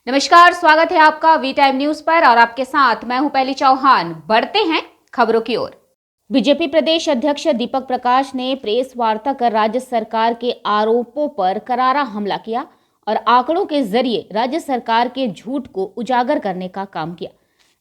नमस्कार, स्वागत है आपका वी टाइम न्यूज पर और आपके साथ मैं हूं पहली चौहान। बढ़ते हैं खबरों की ओर। बीजेपी प्रदेश अध्यक्ष दीपक प्रकाश ने प्रेस वार्ता कर राज्य सरकार के आरोपों पर करारा हमला किया और आंकड़ों के जरिए राज्य सरकार के झूठ को उजागर करने का काम किया।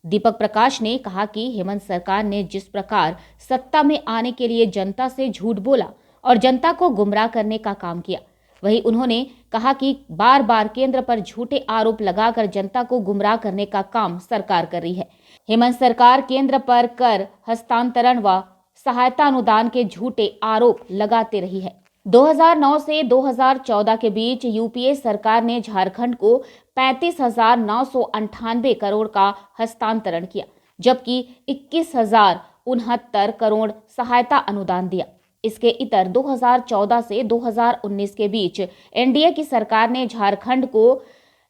दीपक प्रकाश ने कहा कि हेमंत सरकार ने जिस प्रकार सत्ता में आने के लिए जनता से झूठ बोला और जनता को गुमराह करने का काम किया, वहीं उन्होंने कहा कि बार बार केंद्र पर झूठे आरोप लगाकर जनता को गुमराह करने का काम सरकार कर रही है। हेमंत सरकार केंद्र पर कर हस्तांतरण व सहायता अनुदान के झूठे आरोप लगाते रही है। 2009 से 2014 के बीच यूपीए सरकार ने झारखंड को 35,998 करोड़ का हस्तांतरण किया, जबकि 21,069 करोड़ सहायता अनुदान दिया। इसके इतर 2014 से 2019 के बीच एनडीए की सरकार ने झारखंड को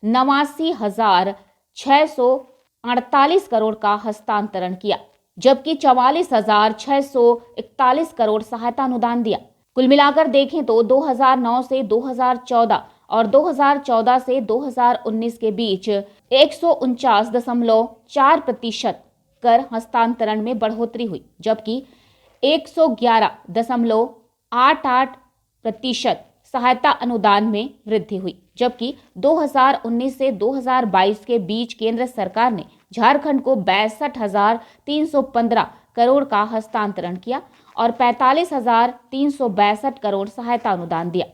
89,648 करोड़ का हस्तांतरण किया, जबकि 44,641 करोड़ सहायता अनुदान दिया। कुल मिलाकर देखें तो 2009 से 2014 और 2014 से 2019 के बीच 149.4% कर हस्तांतरण में बढ़ोतरी हुई, जबकि 111.88% सहायता अनुदान में वृद्धि हुई। जबकि 2019 से 2022 के बीच केंद्र सरकार ने झारखंड को 62,315 करोड़ का हस्तांतरण किया और 45,362 करोड़ सहायता अनुदान दिया।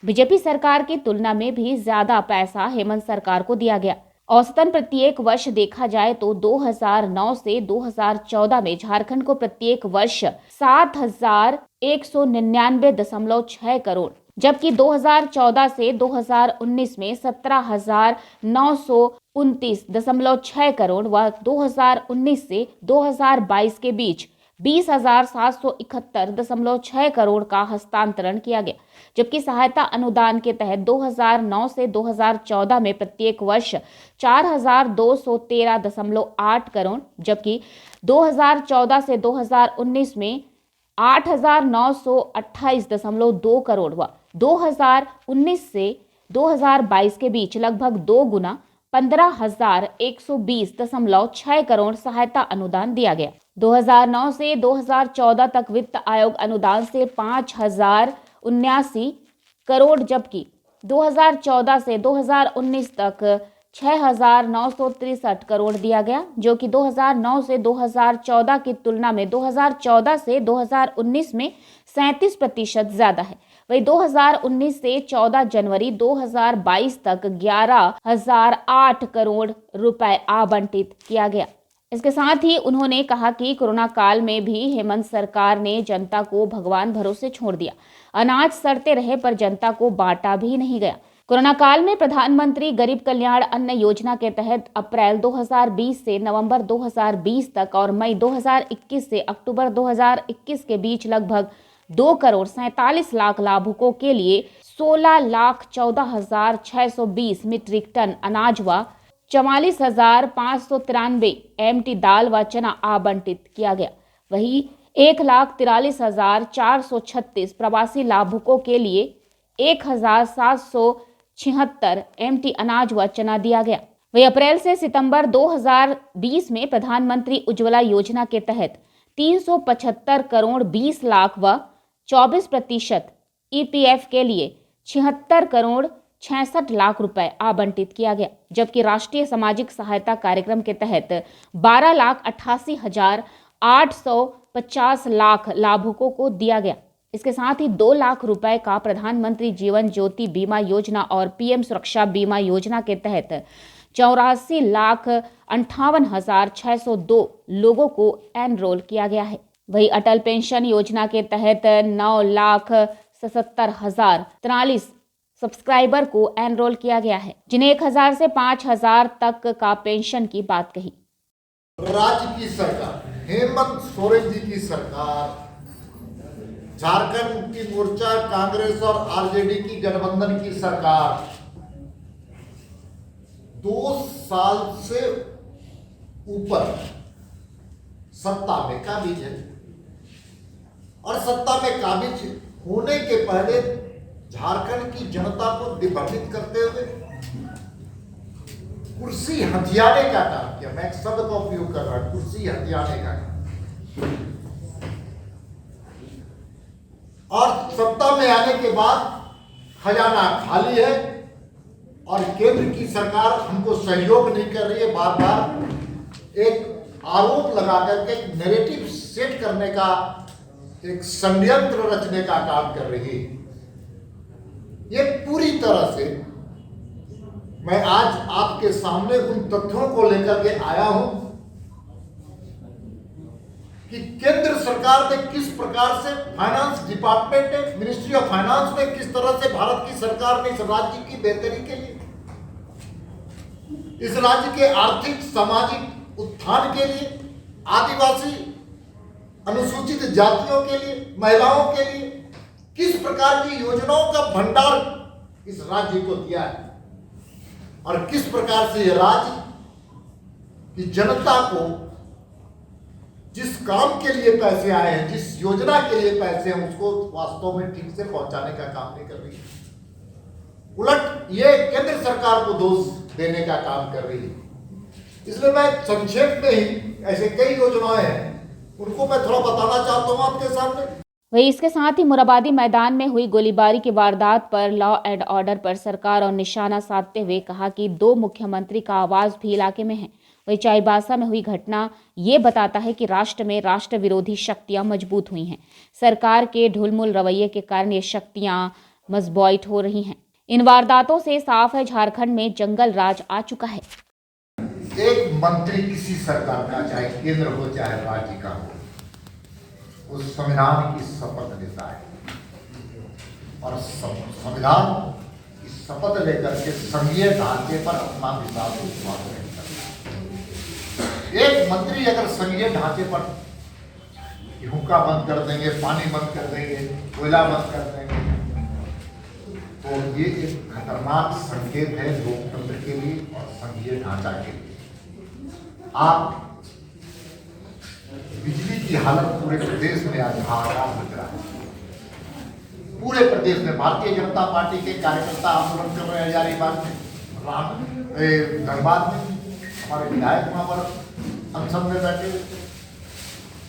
बीजेपी सरकार की तुलना में भी ज्यादा पैसा हेमंत सरकार को दिया गया। औसतन प्रत्येक वर्ष देखा जाए तो 2009 से 2014 में झारखंड को प्रत्येक वर्ष 7,199.6 करोड़, जबकि 2014 से 2019 में 17,929.6 करोड़ व 2019 से 2022 के बीच 20,771.6 करोड़ का हस्तांतरण किया गया। जबकि सहायता अनुदान के तहत 2009 से 2014 में प्रत्येक वर्ष 4,213.8 करोड़, जबकि 2014 से 2019 में 8,928.2 करोड़ व 2019 से 2022 के बीच लगभग 2 गुना 15,120.6 करोड़ सहायता अनुदान दिया गया। 2009 से 2014 तक वित्त आयोग अनुदान से 5,079 करोड़, जबकि 2014 से 2019 तक 6,963 करोड़ दिया गया, जो कि 2009 से 2014 की तुलना में 2014 से 2019 में 37% ज्यादा है। वही 2019 से 14 जनवरी 2022 तक 11,008 करोड़ रुपए आवंटित किया गया। इसके साथ ही उन्होंने कहा कि कोरोना काल में भी हेमंत सरकार ने जनता को भगवान भरोसे छोड़ दिया। अनाज सड़ते रहे पर जनता को बांटा भी नहीं गया। कोरोना काल में प्रधानमंत्री गरीब कल्याण अन्न योजना के तहत अप्रैल 2020 से नवंबर 2020 तक और मई 2021 से अक्टूबर 2021 के बीच लगभग 2,47,00,000 लाभुकों के लिए 16,14,620 मीट्रिक टन अनाज व 44,593 MT दाल व चना आवंटित किया गया। वहीं 1,43,436 प्रवासी लाभुकों के लिए 1,776 MT अनाज व चना दिया गया। वही अप्रैल से सितंबर 2020 में प्रधानमंत्री उज्ज्वला योजना के तहत 375 करोड़ 20 लाख व 24% EPF के लिए 76 करोड़ 66 लाख रुपए आवंटित किया गया, जबकि राष्ट्रीय सामाजिक सहायता कार्यक्रम के तहत 12,88,850 लाख लाभुकों को दिया गया। इसके साथ ही 2 लाख रुपए का प्रधानमंत्री जीवन ज्योति बीमा योजना और पीएम सुरक्षा बीमा योजना के तहत 84,58,602 लोगों को एनरोल किया गया है। वही अटल पेंशन योजना के तहत 9,77,043 सब्सक्राइबर को एनरोल किया गया है, जिन्हें 1,000 से 5,000 तक का पेंशन की बात कही। राज्य की सरकार, हेमंत सोरेन जी की सरकार, झारखंड मुक्ति मोर्चा, कांग्रेस और आरजेडी की गठबंधन की सरकार 2 साल से ऊपर सत्ता में काबिज है और सत्ता में काबिज होने के पहले झारखंड की जनता को दिग्भ्रमित करते हुए कुर्सी हथियाने का काम किया। मैं एक शब्द का उपयोग कर रहा हूं, कुर्सी हथियाने का काम। और सत्ता में आने के बाद खजाना खाली है और केंद्र की सरकार हमको सहयोग नहीं कर रही है। बार बार एक आरोप लगा करके एक नैरेटिव सेट करने का, एक षड्यंत्र रचने का काम कर रही है। ये पूरी तरह से मैं आज आपके सामने उन तथ्यों को लेकर के आया हूं कि केंद्र सरकार ने किस प्रकार से, फाइनेंस डिपार्टमेंट ने, मिनिस्ट्री ऑफ फाइनेंस ने किस तरह से भारत की सरकार ने इस राज्य की बेहतरी के लिए, इस राज्य के आर्थिक सामाजिक उत्थान के लिए, आदिवासी अनुसूचित जातियों के लिए, महिलाओं के लिए किस प्रकार की योजनाओं का भंडार इस राज्य को दिया है और किस प्रकार से यह राज्य की जनता को जिस काम के लिए पैसे आए हैं, जिस योजना के लिए पैसे हैं, उसको वास्तव में ठीक से पहुंचाने का काम नहीं कर रही है। उलट ये केंद्र सरकार को दोष देने का काम कर रही है। इसलिए मैं संक्षेप में ही ऐसे कई योजनाएं हैं, उनको मैं थोड़ा बताना चाहता हूं आपके सामने। वहीं इसके साथ ही मोराबादी मैदान में हुई गोलीबारी की वारदात पर लॉ एंड ऑर्डर पर सरकार और निशाना साधते हुए कहा कि 2 मुख्यमंत्री का आवाज भी इलाके में है। वहीं चाईबासा में हुई घटना ये बताता है कि राष्ट्र में राष्ट्र विरोधी शक्तियां मजबूत हुई हैं। सरकार के ढुलमुल रवैये के कारण ये शक्तियां मजबूत हो रही हैं। इन वारदातों से साफ है झारखंड में जंगल राज आ चुका है। एक मंत्री किसी सरकार का, चाहे केंद्र हो चाहे राज्य का हो, उस संविधान की शपथ लेता है और संविधान की शपथ लेकर के संघीय ढांचे पर अपना विश्वास व्यक्त करता है। एक मंत्री अगर संघीय ढांचे पर हुक्का बंद कर देंगे, पानी बंद कर देंगे, कोयला बंद कर देंगे, तो ये एक खतरनाक संकेत है लोकतंत्र के लिए और संघीय ढांचा के लिए। आप बिजली की हालत पूरे प्रदेश में आज हाहाकार मच रहा है। पूरे प्रदेश में भारतीय जनता पार्टी के कार्यकर्ता आंदोलन कर रहे हैं हजारीबाग में, धनबाद में हमारे विधायक वहां पर अनशन में बैठे।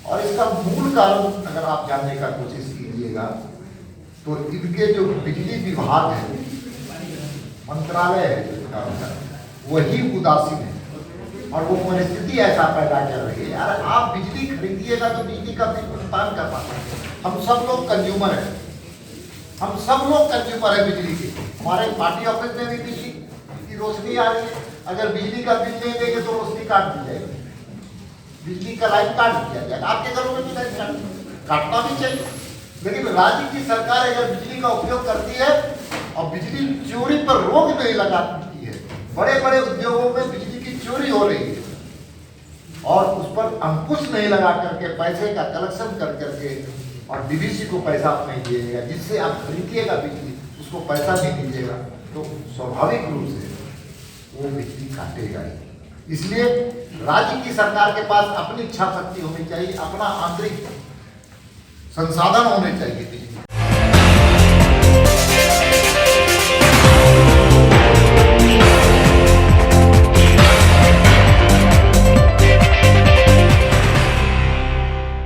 और इसका मूल कारण अगर आप जानने का कोशिश कीजिएगा तो इनके जो बिजली विभाग है, मंत्रालय है, वही उदासीन है और वो परिस्थिति ऐसा पैदा कर रही है। यार आप बिजली खरीदिएगा तो बिजली का बिल भुगतान कर पाते हैं। हम सब लोग कंज्यूमर हैं, हम सब लोग कंज्यूमर है बिजली के। हमारे पार्टी ऑफिस में भी बिजली की रोशनी आ रही है, अगर बिजली का बिल नहीं देंगे तो रोशनी काट दी जाएगी, बिजली का लाइन काट दिया जाएगा। आपके घरों में भी लाइन काटना भी चाहिए, लेकिन राज्य की सरकार अगर बिजली का उपयोग करती है और बिजली चोरी पर रोक नहीं लगाती है, बड़े बड़े उद्योगों में बिजली चोरी हो रही है और उस पर अंकुश नहीं लगा करके पैसे का कलेक्शन कर करके और डीवीसी को पैसा नहीं दिएगा, जिससे आप खरीदिएगा बिजली उसको पैसा नहीं दीजिएगा, तो स्वाभाविक रूप से वो बिजली काटेगा ही। इसलिए राज्य की सरकार के पास अपनी इच्छा शक्ति होनी चाहिए, अपना आंतरिक संसाधन होने चाहिए।